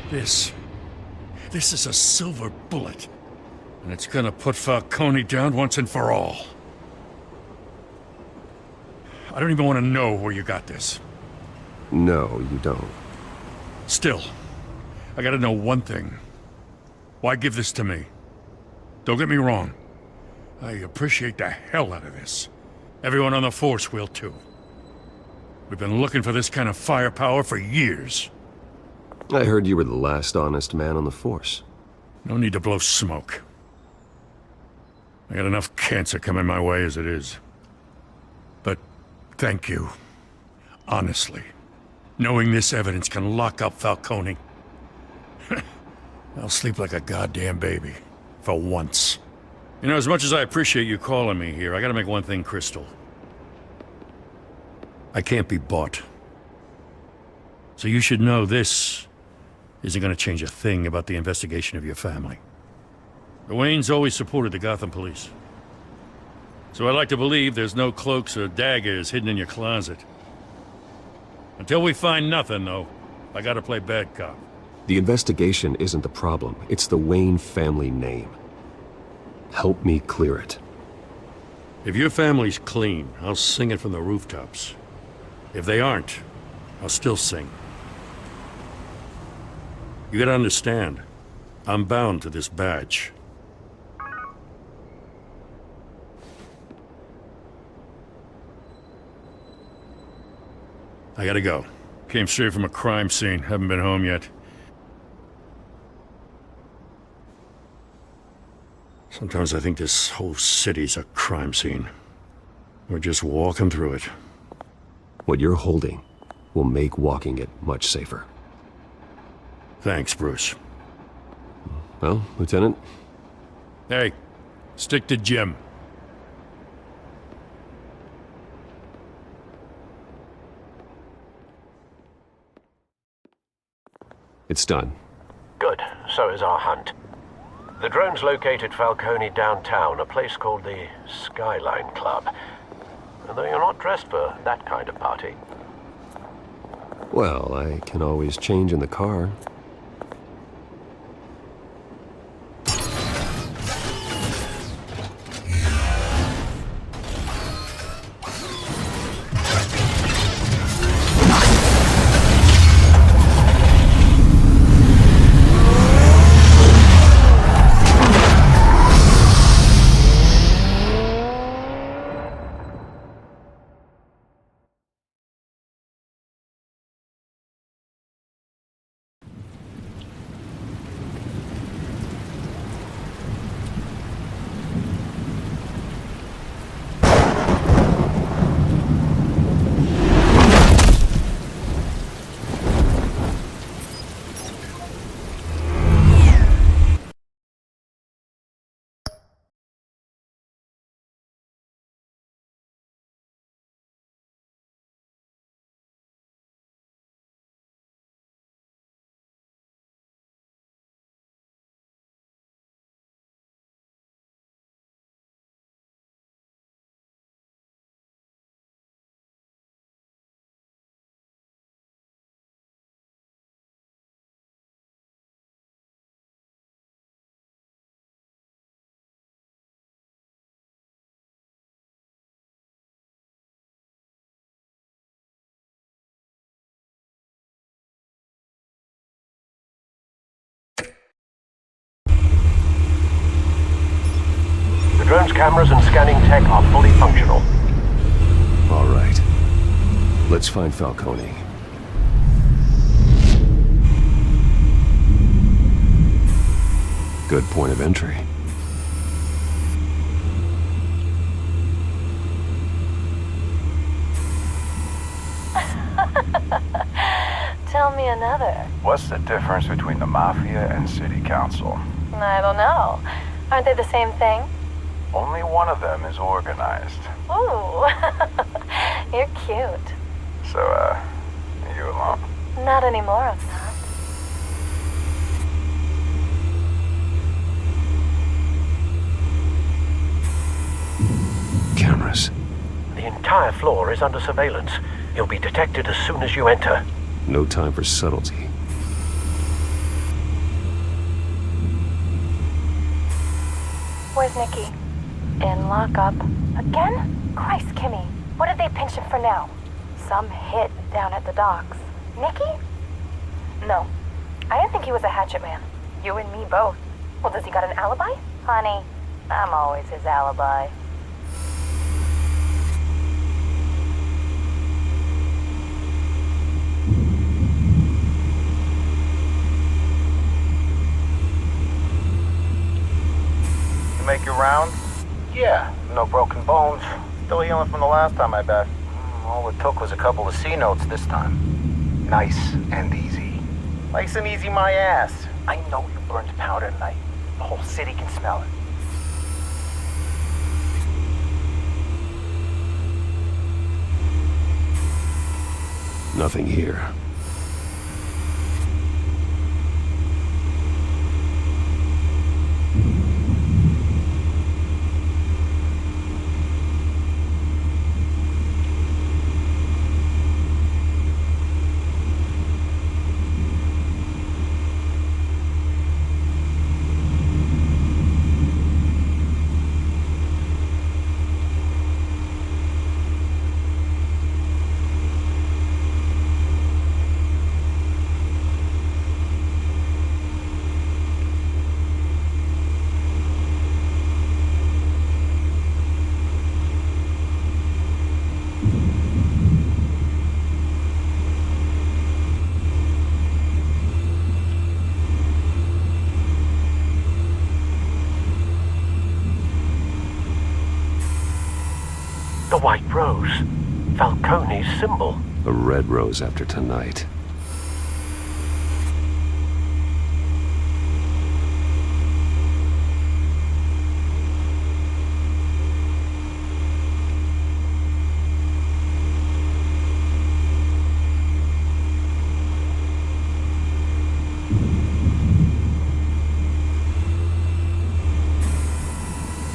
This is a silver bullet. And it's gonna put Falcone down once and for all. I don't even want to know where you got this. No, you don't. Still, I gotta know one thing. Why give this to me? Don't get me wrong. I appreciate the hell out of this. Everyone on the force will too. We've been looking for this kind of firepower for years. I heard you were the last honest man on the force. No need to blow smoke. I got enough cancer coming my way as it is. But thank you. Honestly. Knowing this evidence can lock up Falcone. I'll sleep like a goddamn baby. For once. You know, as much as I appreciate you calling me here, I gotta make one thing crystal. I can't be bought. So you should know this isn't gonna change a thing about the investigation of your family. The Waynes always supported the Gotham police. So I'd like to believe there's no cloaks or daggers hidden in your closet. Until we find nothing, though, I gotta play bad cop. The investigation isn't the problem. It's the Wayne family name. Help me clear it. If your family's clean, I'll sing it from the rooftops. If they aren't, I'll still sing. You gotta understand, I'm bound to this badge. I gotta go. Came straight from a crime scene, haven't been home yet. Sometimes I think this whole city's a crime scene. We're just walking through it. What you're holding will make walking it much safer. Thanks, Bruce. Well, Lieutenant? Hey, stick to Jim. It's done. Good. So is our hunt. The drone's located Falcone downtown, a place called the Skyline Club. Though you're not dressed for that kind of party. Well, I can always change in the car. The drone's cameras and scanning tech are fully functional. All right. Let's find Falcone. Good point of entry. Tell me another. What's the difference between the Mafia and City Council? I don't know. Aren't they the same thing? Only one of them is organized. Ooh, you're cute. So, you alone? Not anymore, I'm not. Cameras. The entire floor is under surveillance. You'll be detected as soon as you enter. No time for subtlety. Where's Nikki? In lockup. Again? Christ, Kimmy. What did they pinch him for now? Some hit down at the docks. Nikki? No. I didn't think he was a hatchet man. You and me both. Well, does he got an alibi? Honey, I'm always his alibi. You make your round? Yeah, no broken bones. Still healing from the last time, I bet. All it took was a couple of C notes this time. Nice and easy. Nice and easy my ass. I know you burned powder tonight. The whole city can smell it. Nothing here. The White Rose. Falcone's symbol. A red rose after tonight.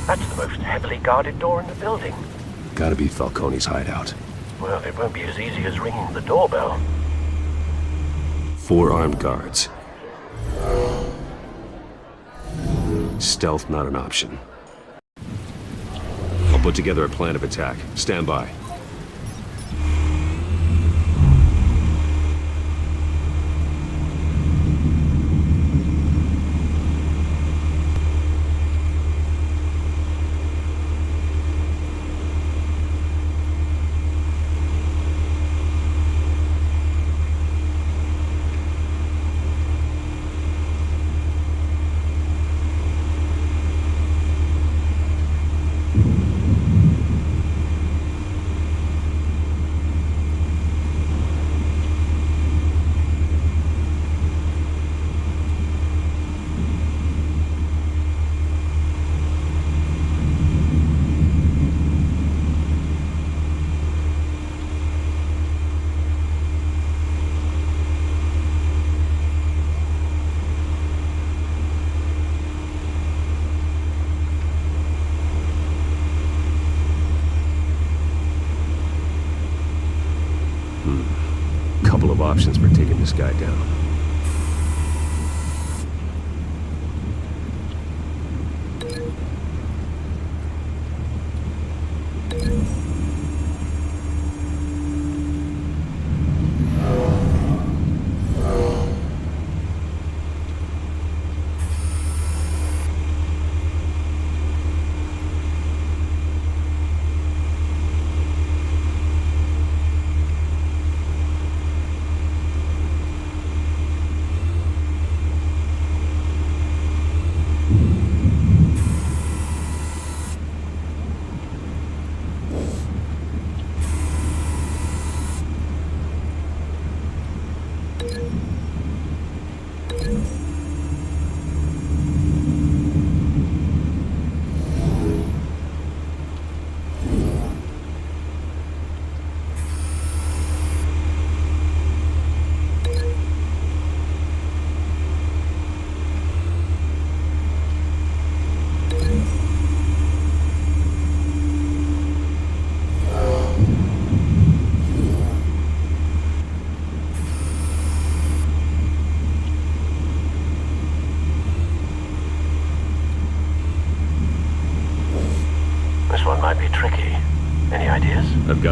That's the most heavily guarded door in the building. Gotta be Falcone's hideout. Well, it won't be as easy as ringing the doorbell. 4 armed guards. Stealth not an option. I'll put together a plan of attack. Stand by. Couple of options for taking this guy down.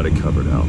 got it covered, Al.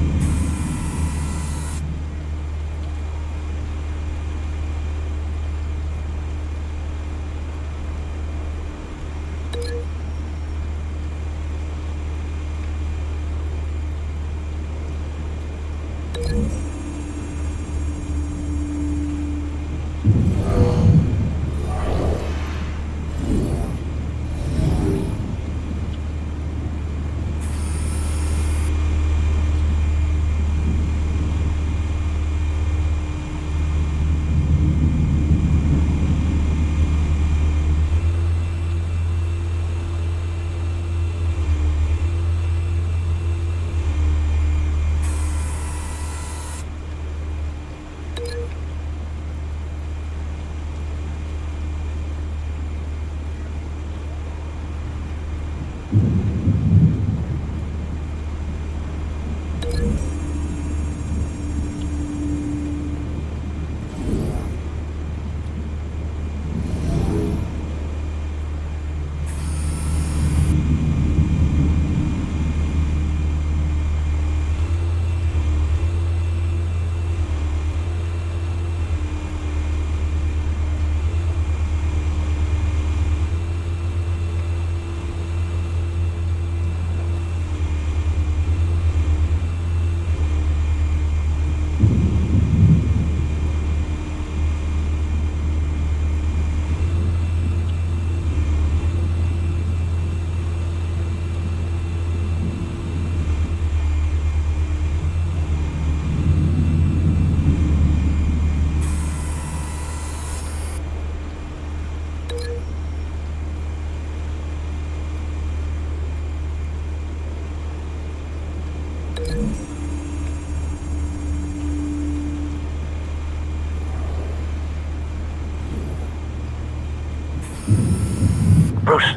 Bruce,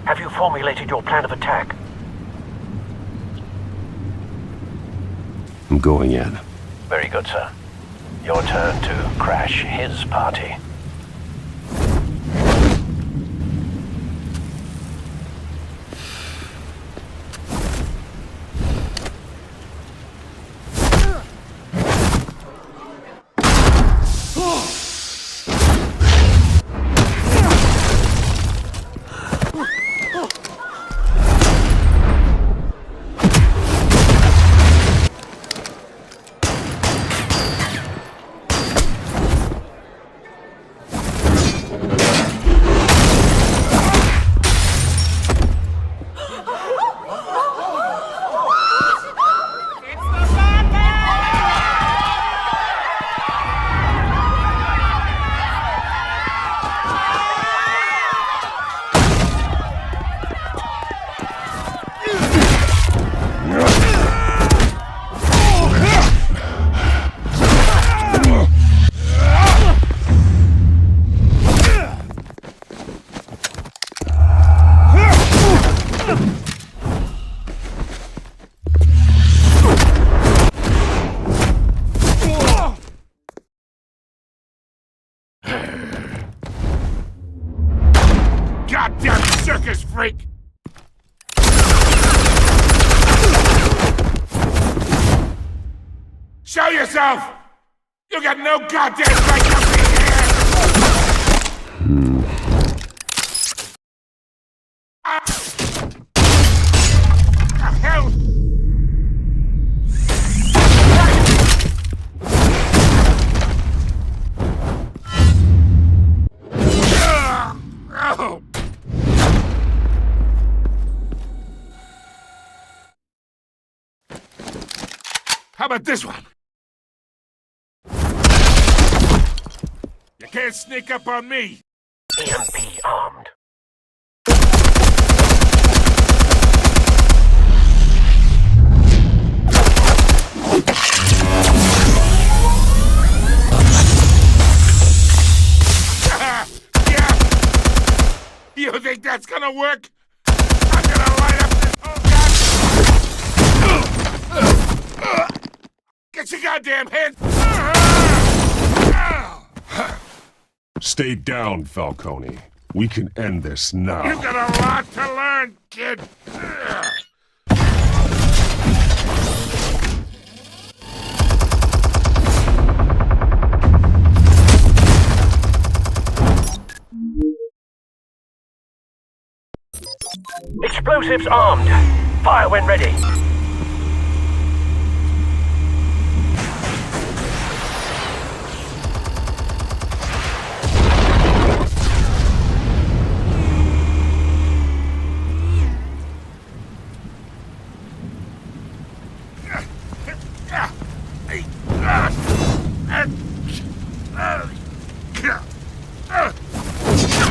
have you formulated your plan of attack? I'm going in. Very good, sir. Your turn to crash his party. Goddamn circus freak! Show yourself! You got no goddamn right to be here! The hell? Oh! How about this one? You can't sneak up on me! EMP armed. Yeah! You think that's gonna work? I'm gonna light up this whole goddamn... Get your goddamn hands... Stay down, Falcone. We can end this now. You got a lot to learn, kid. Explosives armed. Fire when ready.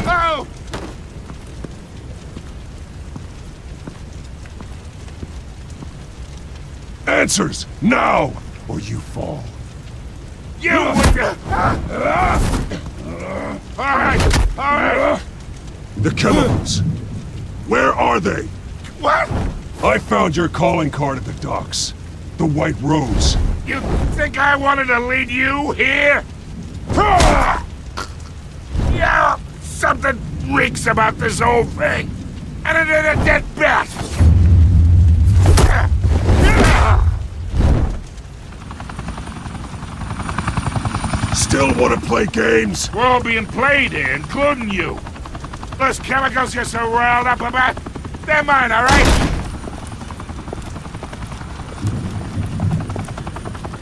Oh! Answers, now, or you fall. You would... All right. The chemicals. Where are they? What? I found your calling card at the docks. The White Rose. You think I wanted to lead you here? Yeah, something reeks about this whole thing. And it ain't a dead bat. Still want to play games? We're all being played here, including you. Those chemicals you're so riled up about, they're mine, all right?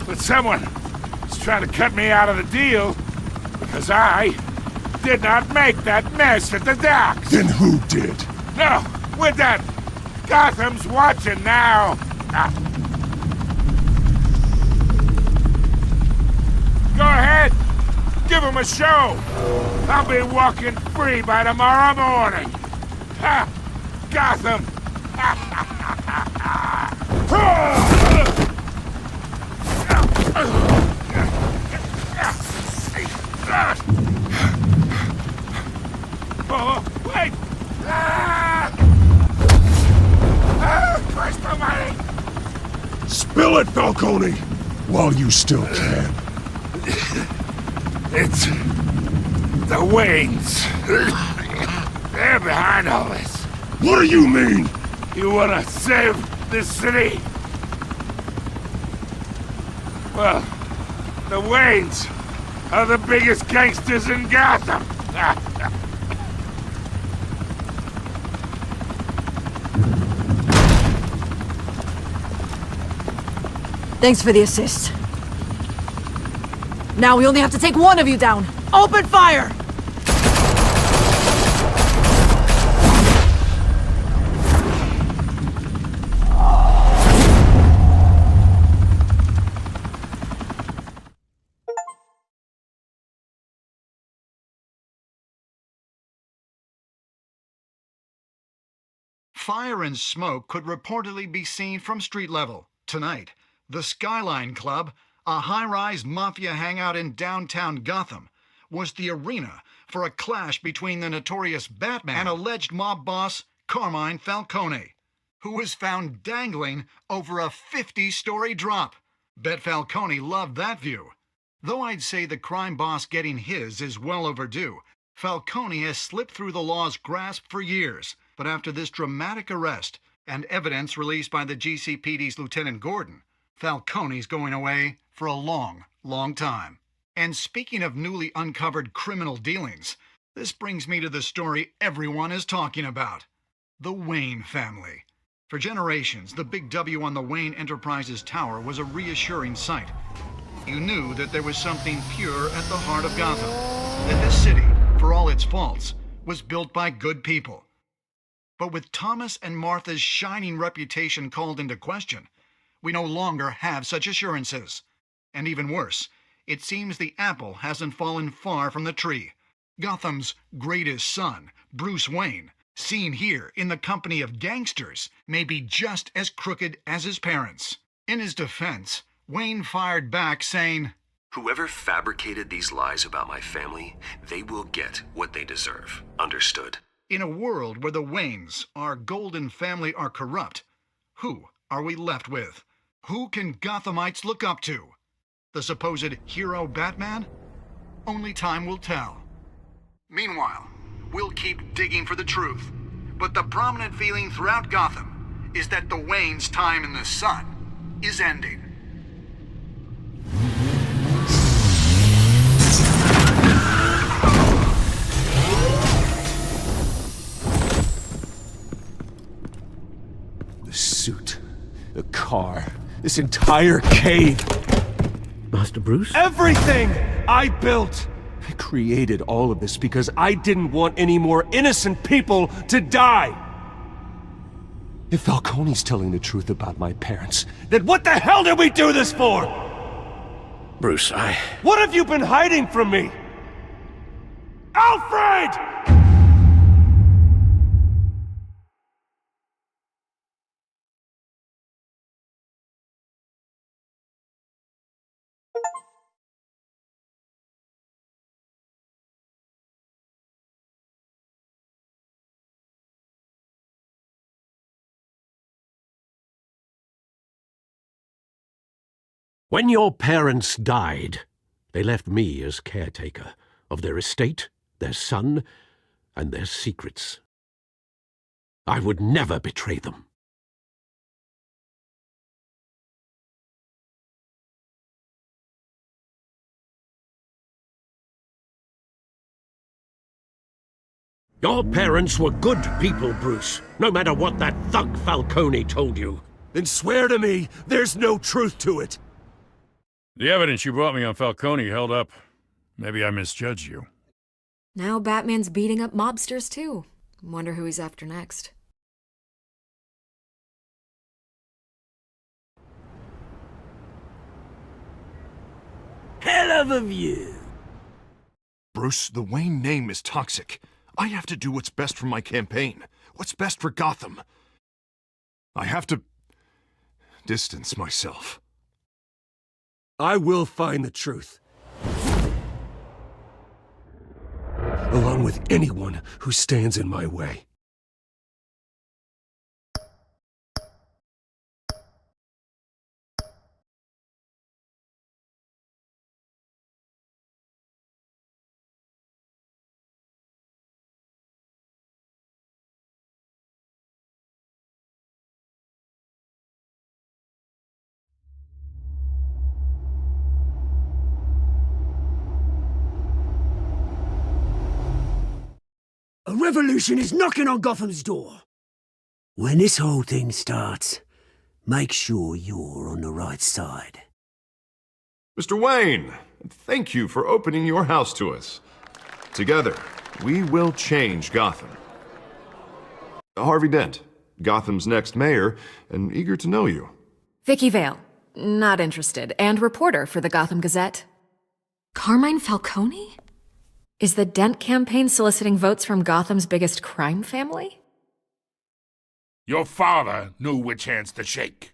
But someone is trying to cut me out of the deal because I did not make that mess at the docks. Then who did? No, we're done. Gotham's watching now. Go ahead. Give him a show. I'll be walking free by tomorrow morning. Ha! Gotham. Oh, wait! Christ almighty! Spill it, Falcone! While you still can. It's the Waynes. They're behind all this. What do you mean? You wanna save this city? Well, the Waynes are the biggest gangsters in Gotham. Thanks for the assist. Now we only have to take one of you down. Open fire! Fire and smoke could reportedly be seen from street level. Tonight, the Skyline Club, a high-rise mafia hangout in downtown Gotham, was the arena for a clash between the notorious Batman and alleged mob boss Carmine Falcone, who was found dangling over a 50-story drop. Bet Falcone loved that view. Though I'd say the crime boss getting his is well overdue, Falcone has slipped through the law's grasp for years. But after this dramatic arrest and evidence released by the GCPD's Lieutenant Gordon, Falcone's going away for a long, long time. And speaking of newly uncovered criminal dealings, this brings me to the story everyone is talking about. The Wayne family. For generations, the big W on the Wayne Enterprises Tower was a reassuring sight. You knew that there was something pure at the heart of Gotham. That this city, for all its faults, was built by good people. But with Thomas and Martha's shining reputation called into question, we no longer have such assurances. And even worse, it seems the apple hasn't fallen far from the tree. Gotham's greatest son, Bruce Wayne, seen here in the company of gangsters, may be just as crooked as his parents. In his defense, Wayne fired back saying, Whoever fabricated these lies about my family, they will get what they deserve. Understood? In a world where the Waynes, our golden family, are corrupt, who are we left with? Who can Gothamites look up to? The supposed hero Batman? Only time will tell. Meanwhile, we'll keep digging for the truth. But the prominent feeling throughout Gotham is that the Waynes' time in the sun is ending. This entire cave. Master Bruce? Everything I built! I created all of this because I didn't want any more innocent people to die! If Falcone's telling the truth about my parents, then what the hell did we do this for? Bruce, What have you been hiding from me? Alfred! When your parents died, they left me as caretaker of their estate, their son, and their secrets. I would never betray them. Your parents were good people, Bruce, no matter what that thug Falcone told you. Then swear to me there's no truth to it. the evidence you brought me on Falcone held up. Maybe I misjudged you. Now Batman's beating up mobsters, too. Wonder who he's after next. Hell of a view. Bruce, the Wayne name is toxic. I have to do what's best for my campaign. What's best for Gotham. I have to distance myself. I will find the truth. Along with anyone who stands in my way. A revolution is knocking on Gotham's door. When this whole thing starts, make sure you're on the right side. Mr. Wayne, thank you for opening your house to us. Together, we will change Gotham. Harvey Dent, Gotham's next mayor, and eager to know you. Vicky Vale, not interested, and reporter for the Gotham Gazette. Carmine Falcone? Is the Dent campaign soliciting votes from Gotham's biggest crime family? Your father knew which hands to shake.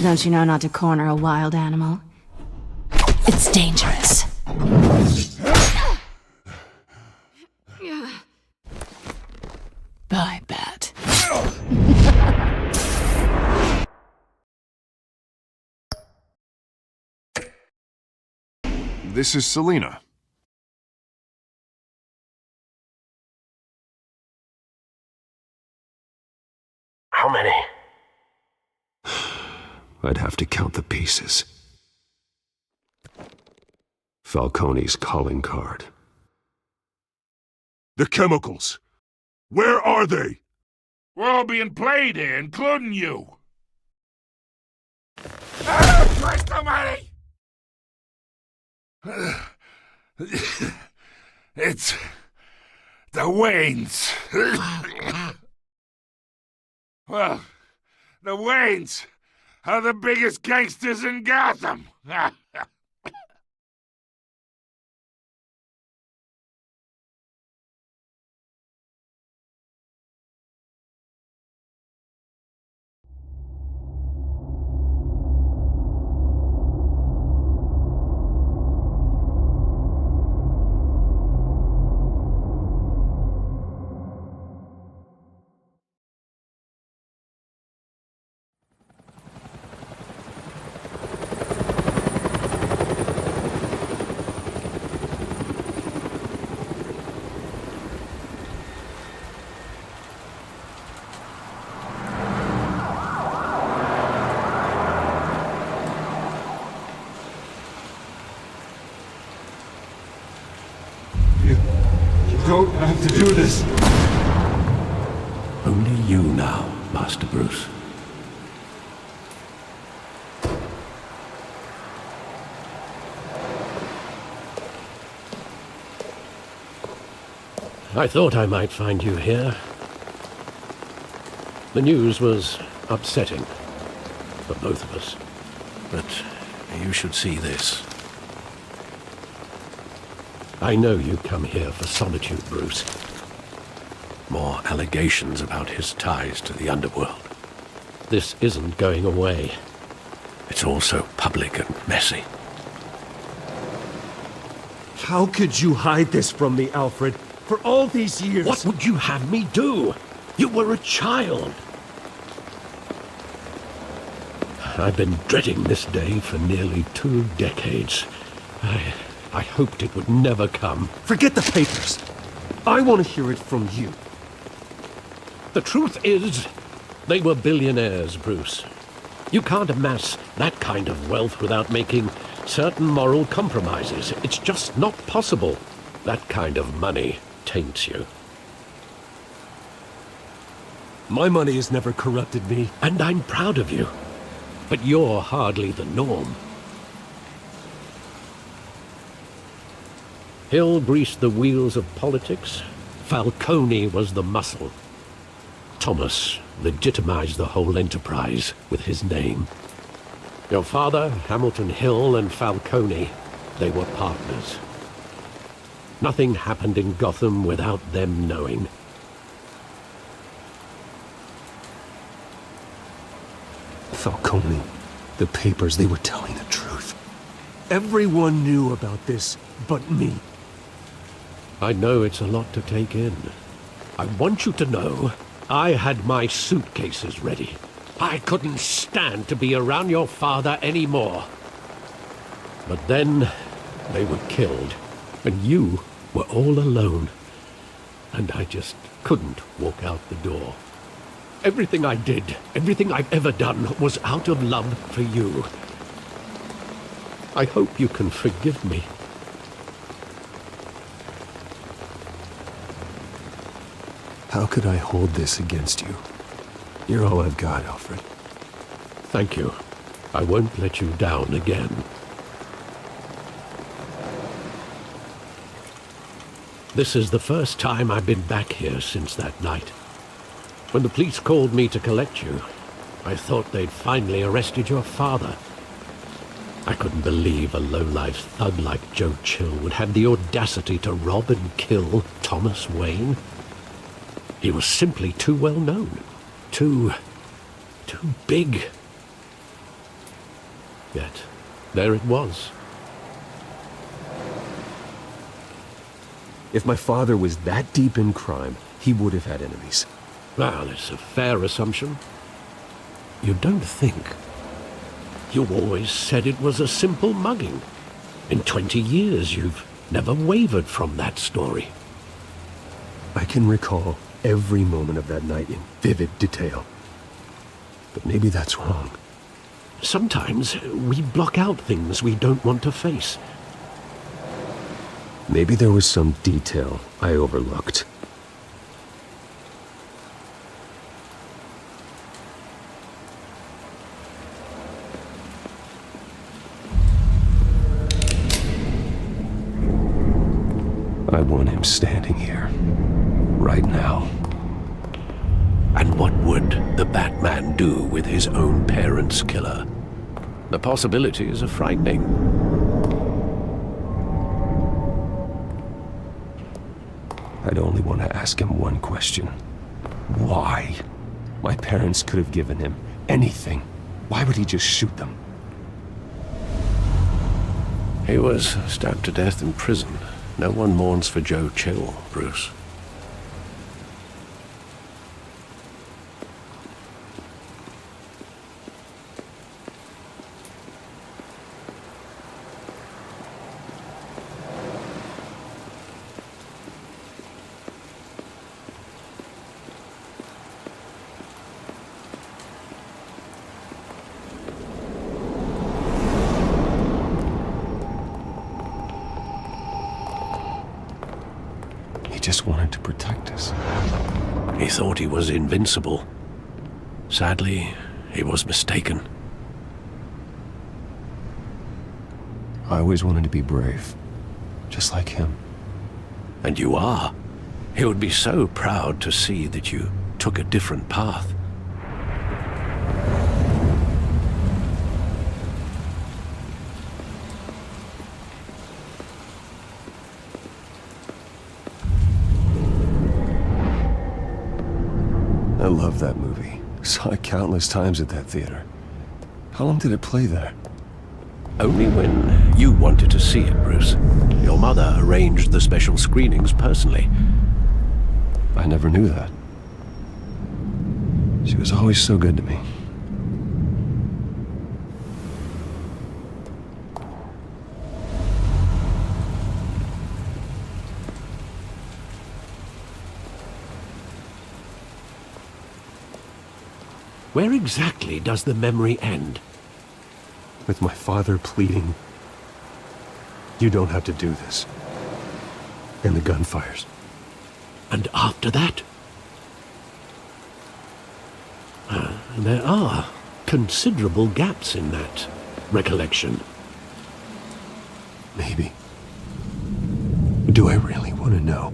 Don't you know not to corner a wild animal? It's dangerous. Bye, Bat. This is Selina. How many? I'd have to count the pieces. Falcone's calling card. The chemicals. Where are they? We're all being played here, including you. Ah, Christ almighty! It's the Waynes. Well, the Waynes are the biggest gangsters in Gotham. You don't have to do this. Only you now. Master Bruce. I thought I might find you here. The news was upsetting for both of us. But you should see this. I know you come here for solitude, Bruce. More allegations about his ties to the underworld. This isn't going away. It's all so public and messy. How could you hide this from me, Alfred? For all these years... What would you have me do? You were a child. I've been dreading this day for nearly 2 decades. I hoped it would never come. Forget the papers. I want to hear it from you. The truth is, they were billionaires, Bruce. You can't amass that kind of wealth without making certain moral compromises. It's just not possible. That kind of money taints you. My money has never corrupted me. And I'm proud of you. But you're hardly the norm. Hill greased the wheels of politics. Falcone was the muscle. Thomas legitimized the whole enterprise with his name. Your father, Hamilton Hill, and Falcone, they were partners. Nothing happened in Gotham without them knowing. Falcone, the papers, they were telling the truth. Everyone knew about this but me. I know it's a lot to take in. I want you to know I had my suitcases ready. I couldn't stand to be around your father anymore. But then they were killed, and you were all alone. And I just couldn't walk out the door. Everything I did, everything I've ever done, was out of love for you. I hope you can forgive me. How could I hold this against you? You're all I've got, Alfred. Thank you. I won't let you down again. This is the first time I've been back here since that night. When the police called me to collect you, I thought they'd finally arrested your father. I couldn't believe a low-life thug like Joe Chill would have the audacity to rob and kill Thomas Wayne. He was simply too well known. Too big. Yet, there it was. If my father was that deep in crime, he would have had enemies. Well, it's a fair assumption. You don't think. You always said it was a simple mugging. In 20 years, you've never wavered from that story. I can recall every moment of that night in vivid detail. But maybe that's wrong. Sometimes we block out things we don't want to face. Maybe there was some detail I overlooked. I want him standing here, right now. And what would the Batman do with his own parents' killer? The possibilities are frightening. I'd only want to ask him one question. Why? My parents could have given him anything. Why would he just shoot them? He was stabbed to death in prison. No one mourns for Joe Chill, Bruce. He just wanted to protect us. He thought he was invincible. Sadly, he was mistaken. I always wanted to be brave, just like him. And you are. He would be so proud to see that you took a different path. I love that movie. Saw it countless times at that theater. How long did it play there? Only when you wanted to see it, Bruce. Your mother arranged the special screenings personally. I never knew that. She was always so good to me. Where exactly does the memory end? With my father pleading, "You don't have to do this." And the gunfires. And after that? There are considerable gaps in that recollection. Maybe. Do I really want to know?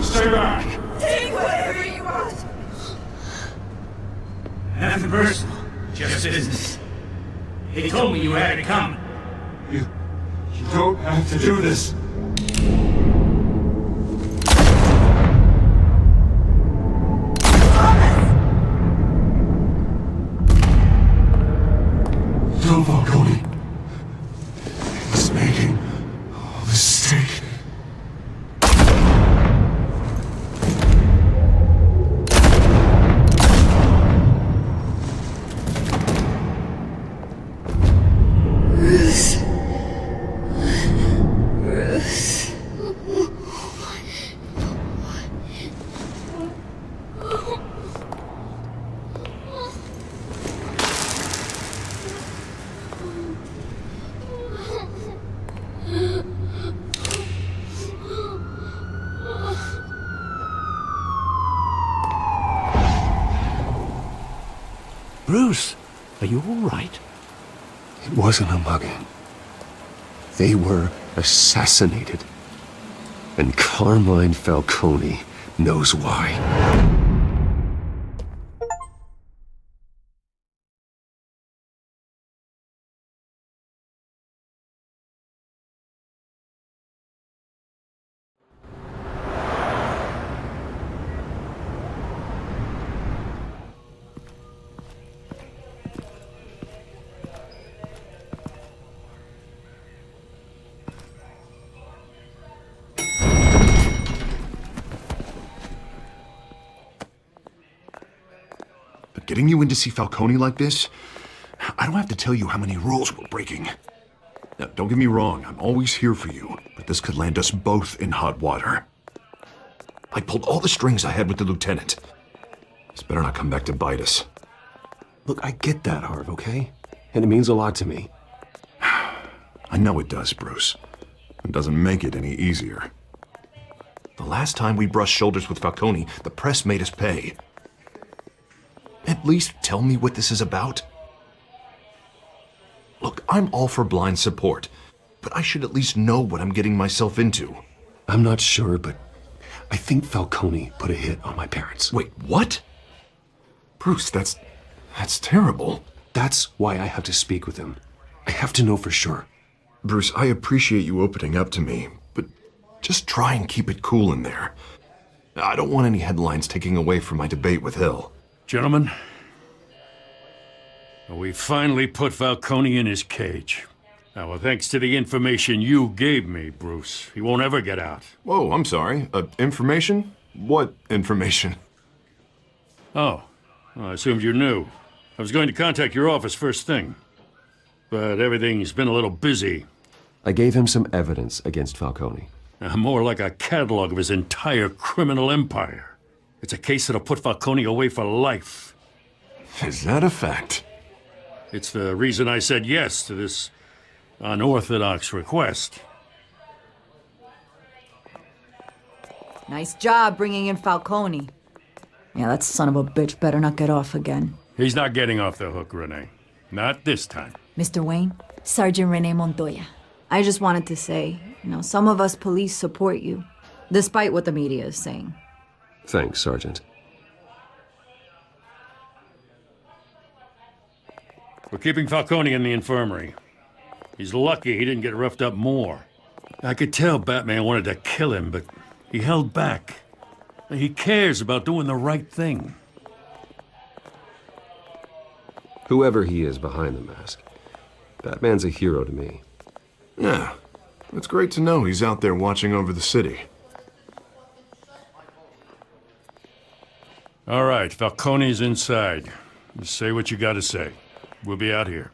Stay back! Take whatever you want! Nothing personal, just business. He told me you had to come. You don't have to do this. No, Falcone. He's making a mistake. Bruce, are you all right? It wasn't a mugging. They were assassinated. And Carmine Falcone knows why. Getting you in to see Falcone like this? I don't have to tell you how many rules we're breaking. Now, don't get me wrong, I'm always here for you, but this could land us both in hot water. I pulled all the strings I had with the lieutenant. This better not come back to bite us. Look, I get that, Harv, okay? And it means a lot to me. I know it does, Bruce. It doesn't make it any easier. The last time we brushed shoulders with Falcone, the press made us pay. At least tell me what this is about. Look, I'm all for blind support, but I should at least know what I'm getting myself into. I'm not sure, but I think Falcone put a hit on my parents. Wait, what? Bruce, that's terrible. That's why I have to speak with him. I have to know for sure. Bruce, I appreciate you opening up to me, but just try and keep it cool in there. I don't want any headlines taking away from my debate with Hill. Gentlemen, we finally put Falcone in his cage. Now, well, thanks to the information you gave me, Bruce, he won't ever get out. Whoa, I'm sorry. Information? What information? Oh, well, I assumed you knew. I was going to contact your office first thing. but everything's been a little busy. I gave him some evidence against Falcone. More like a catalog of his entire criminal empire. It's a case that'll put Falcone away for life. Is that a fact? It's the reason I said yes to this unorthodox request. Nice job bringing in Falcone. Yeah, that son of a bitch better not get off again. He's not getting off the hook, Renee. Not this time. Mr. Wayne, Sergeant Renee Montoya. I just wanted to say, some of us police support you, despite what the media is saying. Thanks, Sergeant. We're keeping Falcone in the infirmary. He's lucky he didn't get roughed up more. I could tell Batman wanted to kill him, but he held back. He cares about doing the right thing. Whoever he is behind the mask, Batman's a hero to me. Yeah, it's great to know he's out there watching over the city. All right, Falcone's inside. Just say what you gotta say. We'll be out here.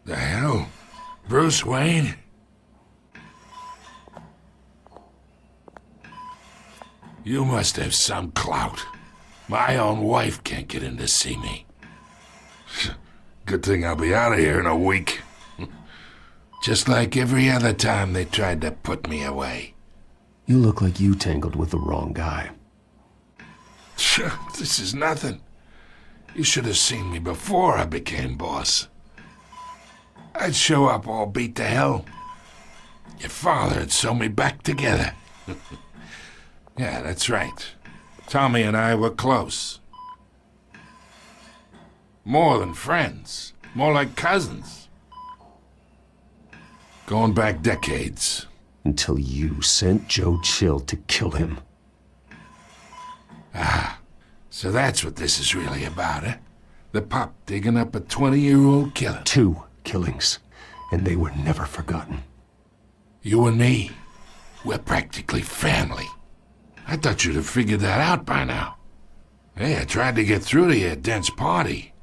The hell? Bruce Wayne? You must have some clout. My own wife can't get in to see me. Good thing I'll be out of here in a week. Just like every other time they tried to put me away. You look like you tangled with the wrong guy. This is nothing. You should have seen me before I became boss. I'd show up all beat to hell. Your father'd sew me back together. Yeah, that's right. Tommy and I were close. More than friends. More like cousins. Going back decades. Until you sent Joe Chill to kill him. Ah, so that's what this is really about, eh? The pup digging up a 20-year-old killer. 2 killings, and they were never forgotten. You and me, we're practically family. I thought you'd have figured that out by now. Hey, I tried to get through to your dense party.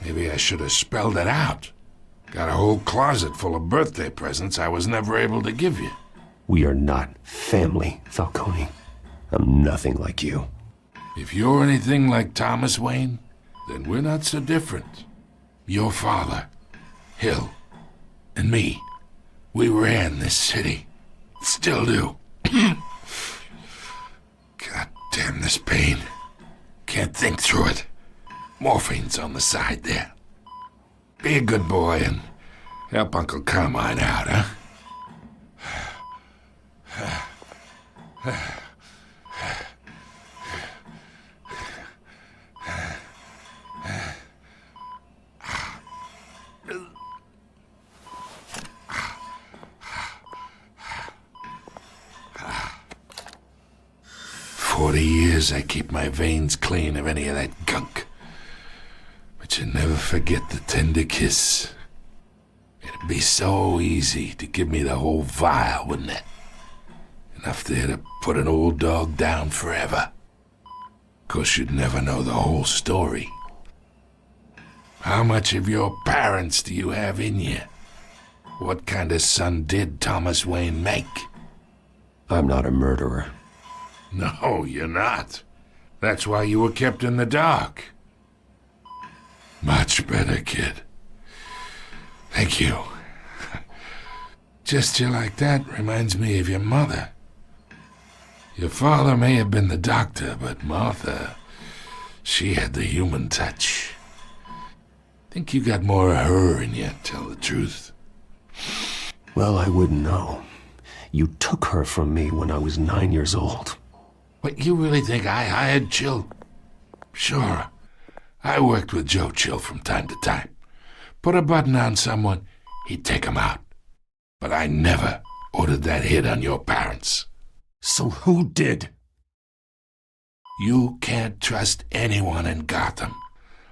Maybe I should have spelled it out. Got a whole closet full of birthday presents I was never able to give you. We are not family, Falcone. I'm nothing like you. If you're anything like Thomas Wayne, then we're not so different. Your father, Hill, and me, we ran this city. Still do. God damn this pain. Can't think through it. Morphine's on the side there. Be a good boy and help Uncle Carmine out, huh? 40 years I keep my veins clean of any of that gunk. But you never forget the tender kiss. It'd be so easy to give me the whole vial, wouldn't it? Enough there to put an old dog down forever. 'Course you'd never know the whole story. How much of your parents do you have in you? What kind of son did Thomas Wayne make? I'm not a murderer. No, you're not. That's why you were kept in the dark. Much better, kid. Thank you. Gesture like that reminds me of your mother. Your father may have been the doctor, but Martha, she had the human touch. Think you got more of her in you, tell the truth. Well, I wouldn't know. You took her from me when I was 9 years old. What, you really think I hired Chill? Sure. I worked with Joe Chill from time to time. Put a button on someone, he'd take him out. But I never ordered that hit on your parents. So who did? You can't trust anyone in Gotham.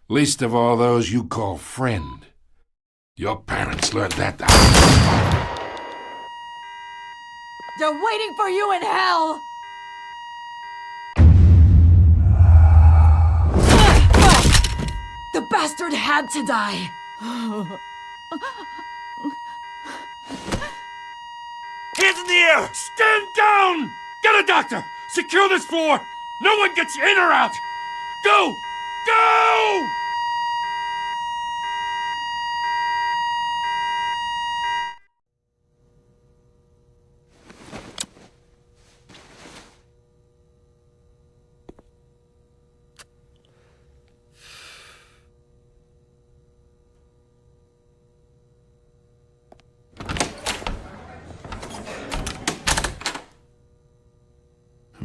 Least of all those you call friend. Your parents learned that the They're waiting for you in hell! The bastard had to die! Hands in the air! Stand down! Get a doctor! Secure this floor! No one gets in or out! Go! Go!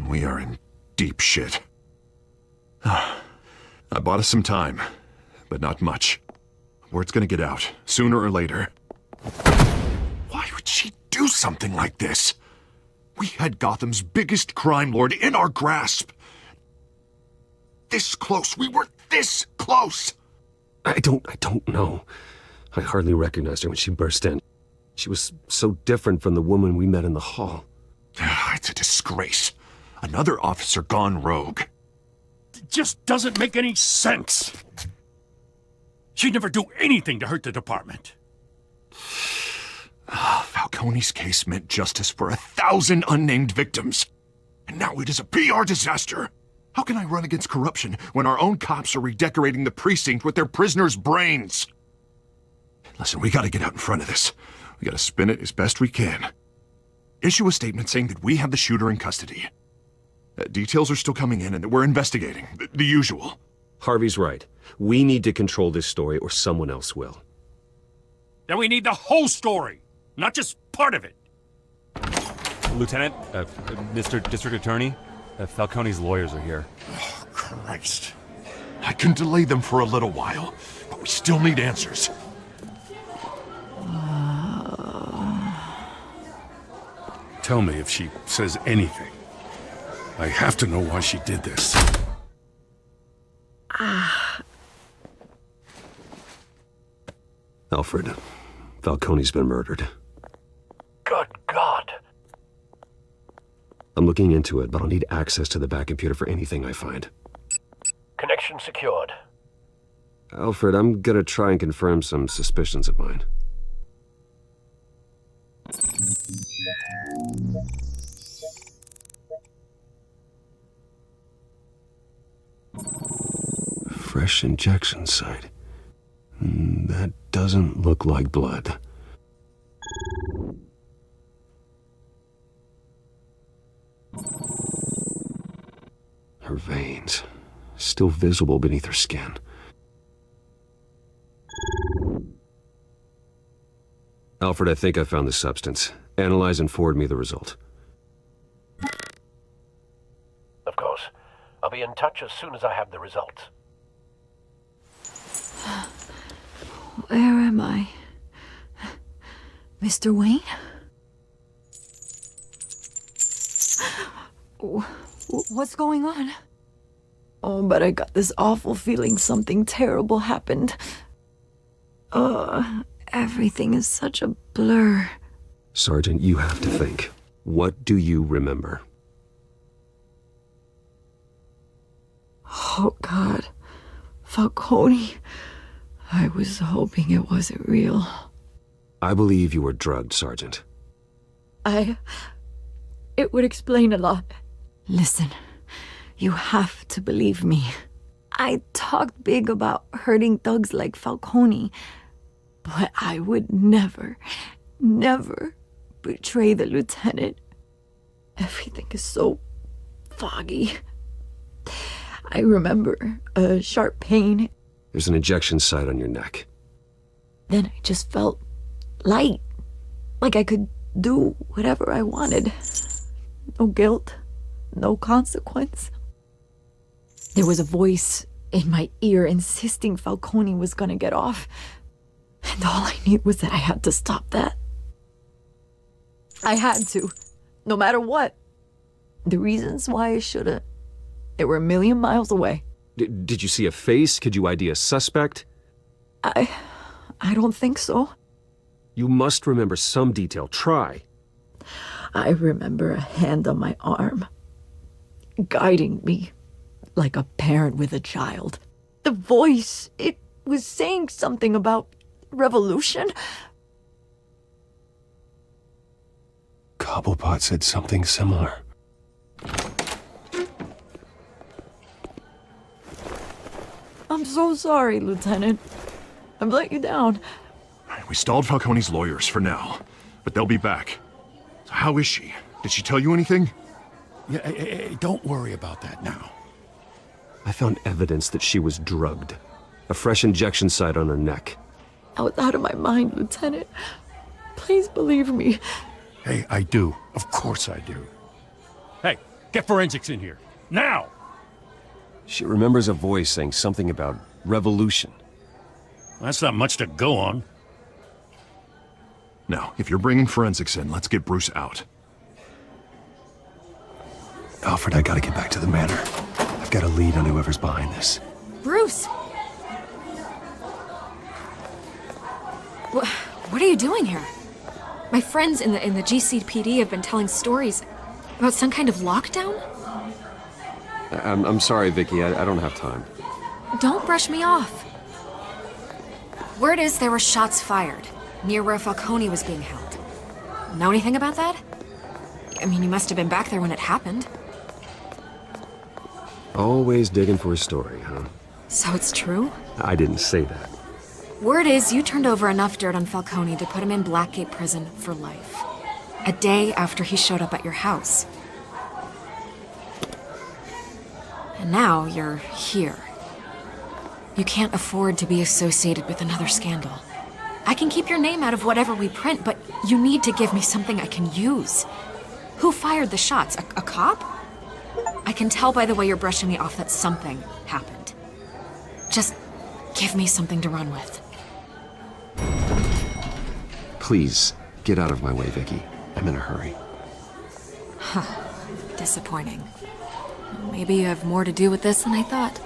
We are in deep shit. I bought us some time, but not much. Word's gonna get out, sooner or later. Why would she do something like this? We had Gotham's biggest crime lord in our grasp. This close. We were this close. I don't know. I hardly recognized her when she burst in. She was so different from the woman we met in the hall. It's a disgrace. Another officer gone rogue. It just doesn't make any sense. She'd never do anything to hurt the department. Falcone's case meant justice for 1,000 unnamed victims. And now it is a PR disaster. How can I run against corruption when our own cops are redecorating the precinct with their prisoners' brains? Listen, we gotta get out in front of this. We gotta spin it as best we can. Issue a statement saying that we have the shooter in custody. Details are still coming in and that we're investigating. The usual. Harvey's right. We need to control this story or someone else will. Then we need the whole story, not just part of it. Lieutenant, Mr. District Attorney, Falcone's lawyers are here. Oh, Christ. I can delay them for a little while, but we still need answers. Tell me if she says anything. I have to know why she did this. Alfred, Falcone's been murdered. Good God. I'm looking into it, but I'll need access to the back computer for anything I find. Connection secured. Alfred, I'm gonna try and confirm some suspicions of mine. Fresh injection site. That doesn't look like blood. Her veins, still visible beneath her skin. Alfred, I think I found the substance. Analyze and forward me the result. Of course. I'll be in touch as soon as I have the results. Where am I? Mr. Wayne? What's going on? Oh, but I got this awful feeling something terrible happened. Everything is such a blur. Sergeant, you have to think. What do you remember? Oh, God. Falcone. I was hoping it wasn't real. I believe you were drugged, Sergeant. It would explain a lot. Listen, you have to believe me. I talked big about hurting thugs like Falcone, but I would never betray the lieutenant. Everything is so foggy. I remember a sharp pain. There's an injection site on your neck. Then I just felt light, like I could do whatever I wanted. No guilt, no consequence. There was a voice in my ear insisting Falcone was gonna get off. And all I knew was that I had to stop that. I had to. No matter what. The reasons why I shouldn't, they were a million miles away. Did you see a face? Could you ID a suspect? I don't think so. You must remember some detail. Try. I remember a hand on my arm, guiding me like a parent with a child. The voice, it was saying something about revolution. Cobblepot said something similar. I'm so sorry, Lieutenant. I've let you down. We stalled Falcone's lawyers for now, but they'll be back. So how is she? Did she tell you anything? Yeah, hey, don't worry about that now. I found evidence that she was drugged. A fresh injection site on her neck. I was out of my mind, Lieutenant. Please believe me. Hey, I do. Of course I do. Hey, get forensics in here. Now! She remembers a voice saying something about revolution. That's not much to go on. Now, if you're bringing forensics in, let's get Bruce out. Alfred, I gotta get back to the manor. I've got a lead on whoever's behind this. Bruce! What are you doing here? My friends in the GCPD have been telling stories about some kind of lockdown? I'm sorry, Vicky. I don't have time. Don't brush me off. Word is there were shots fired near where Falcone was being held. Know anything about that? I mean, you must have been back there when it happened. Always digging for a story, huh? So it's true? I didn't say that. Word is you turned over enough dirt on Falcone to put him in Blackgate Prison for life. A day after he showed up at your house. And now you're here. You can't afford to be associated with another scandal. I can keep your name out of whatever we print, but you need to give me something I can use. Who fired the shots? A cop? I can tell by the way you're brushing me off that something happened. Just give me something to run with. Please, get out of my way, Vicky. I'm in a hurry. Huh. Disappointing. Maybe you have more to do with this than I thought.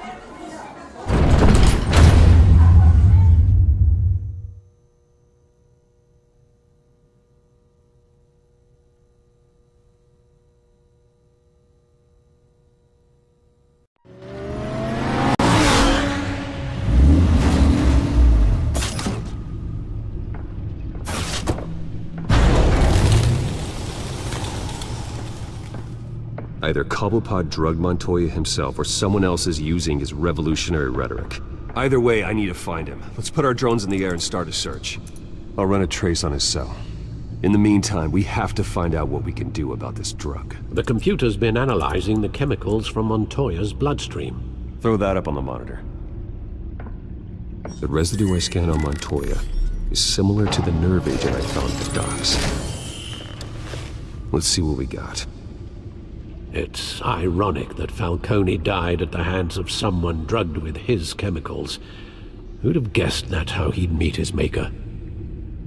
Either Cobblepot drugged Montoya himself or someone else is using his revolutionary rhetoric. Either way, I need to find him. Let's put our drones in the air and start a search. I'll run a trace on his cell. In the meantime, we have to find out what we can do about this drug. The computer's been analyzing the chemicals from Montoya's bloodstream. Throw that up on the monitor. The residue I scanned on Montoya is similar to the nerve agent I found at the docks. Let's see what we got. It's ironic that Falcone died at the hands of someone drugged with his chemicals. Who'd have guessed that's how he'd meet his maker?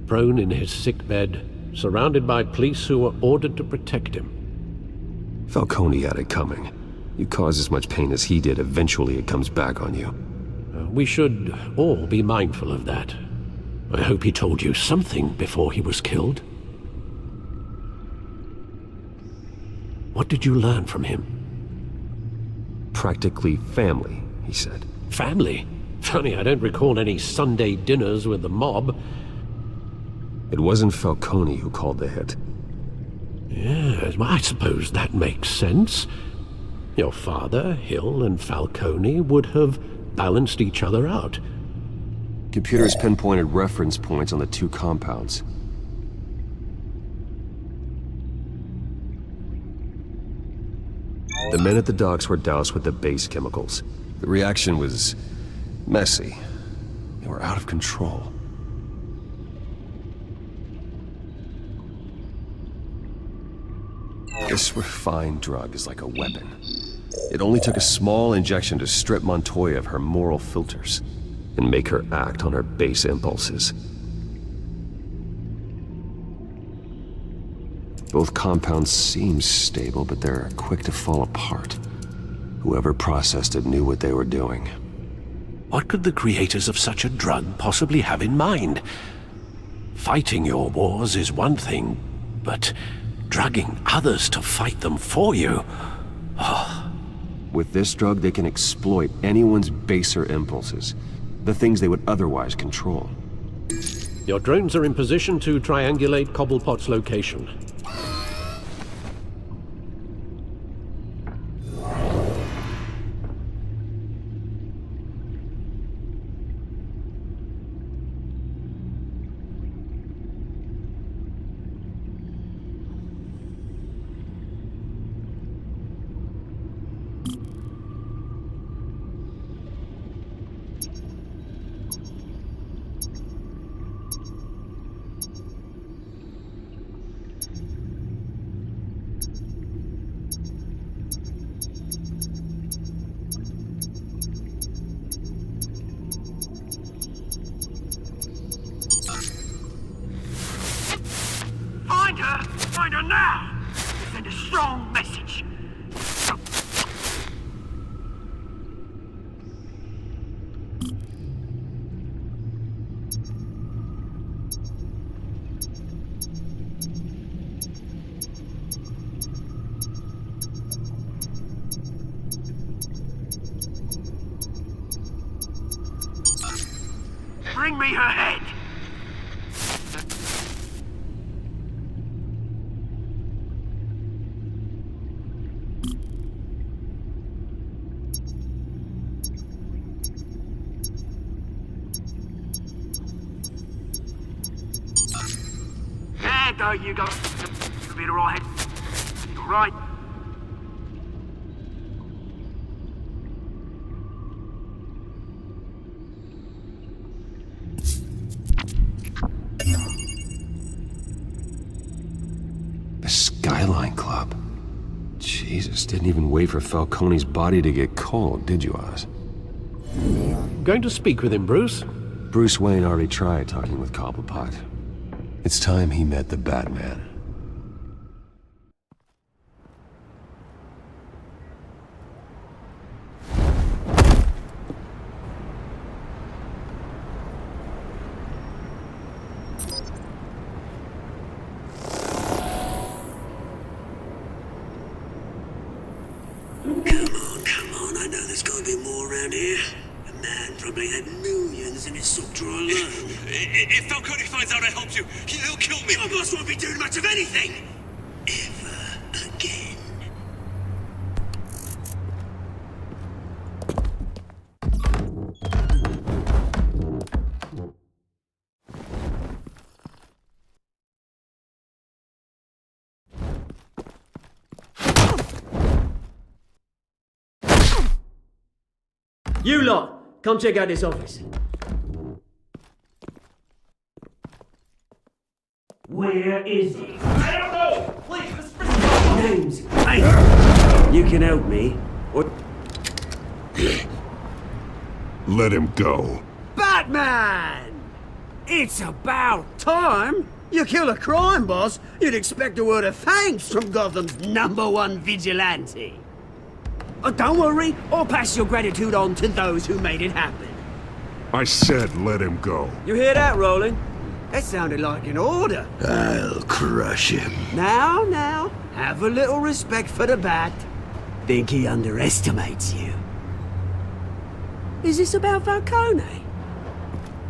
Prone in his sickbed, surrounded by police who were ordered to protect him. Falcone had it coming. You cause as much pain as he did, eventually it comes back on you. We should all be mindful of that. I hope he told you something before he was killed. What did you learn from him? Practically family, he said. Family? Funny, I don't recall any Sunday dinners with the mob. It wasn't Falcone who called the hit. Yes, well, I suppose that makes sense. Your father, Hill, and Falcone would have balanced each other out. Computers pinpointed reference points on the two compounds. The men at the docks were doused with the base chemicals. The reaction was messy. They were out of control. This refined drug is like a weapon. It only took a small injection to strip Montoya of her moral filters and make her act on her base impulses. Both compounds seem stable, but they're quick to fall apart. Whoever processed it knew what they were doing. What could the creators of such a drug possibly have in mind? Fighting your wars is one thing, but drugging others to fight them for you? Oh. With this drug, they can exploit anyone's baser impulses, the things they would otherwise control. Your drones are in position to triangulate Cobblepot's location. Find her now! Send a strong message. Bring me her head! There you go. You'll be alright. You're right. The Skyline Club. Jesus, didn't even wait for Falcone's body to get cold, did you, Oz? Going to speak with him, Bruce? Bruce Wayne already tried talking with Cobblepot. It's time he met the Batman. Come on, I know there's gotta be more around here. A man probably had millions in his sock drawer alone. If Falcone finds out I helped you, he'll kill me. Your boss won't be doing much of anything. Ever again. You lot, come check out this office. Where is he? I don't know! Please, names. Hey! You can help me. Or... Let him go. Batman! It's about time. You kill a crime boss, you'd expect a word of thanks from Gotham's #1 vigilante. Don't worry, I'll pass your gratitude on to those who made it happen. I said let him go. You hear that, Roland? That sounded like an order. I'll crush him. Now, have a little respect for the Bat. Think he underestimates you. Is this about Falcone?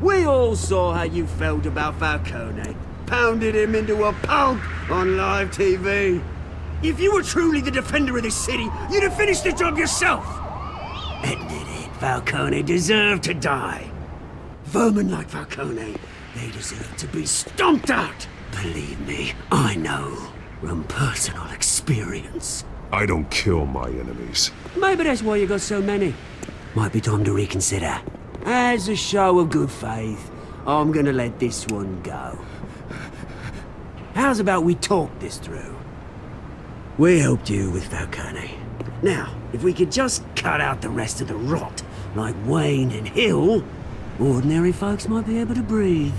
We all saw how you felt about Falcone. Pounded him into a pulp on live TV. If you were truly the defender of this city, you'd have finished the job yourself. Admit it, Falcone deserved to die. Vermin like Falcone, they deserve to be stomped out. Believe me, I know from personal experience. I don't kill my enemies. Maybe that's why you got so many. Might be time to reconsider. As a show of good faith, I'm gonna let this one go. How's about we talk this through? We helped you with Falcone. Now, if we could just cut out the rest of the rot, like Wayne and Hill, ordinary folks might be able to breathe.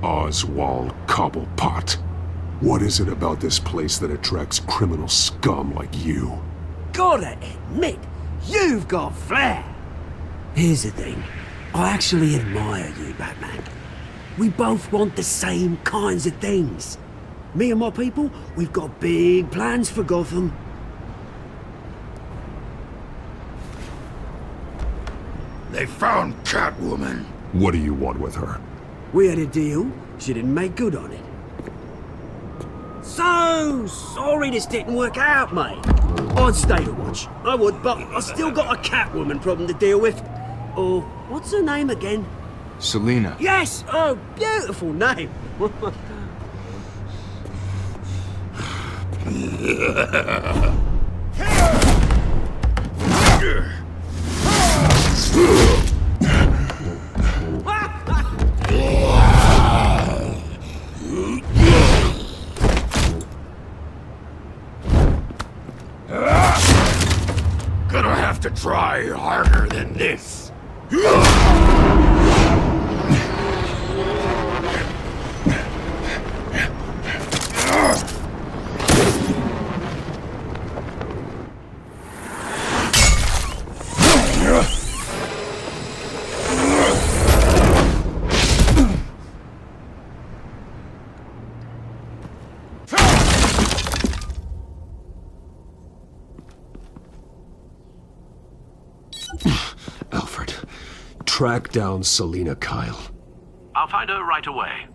Oswald Cobblepot. What is it about this place that attracts criminal scum like you? Gotta admit, you've got flair. Here's the thing. I actually admire you, Batman. We both want the same kinds of things. Me and my people, we've got big plans for Gotham. They found Catwoman. What do you want with her? We had a deal. She didn't make good on it. So sorry this didn't work out, mate. I'd stay to watch. I would, but I still got a Catwoman problem to deal with. Oh, what's her name again? Selina. Yes! Oh, beautiful name. Gonna have to try harder than this. Alfred, track down Selina Kyle. I'll find her right away.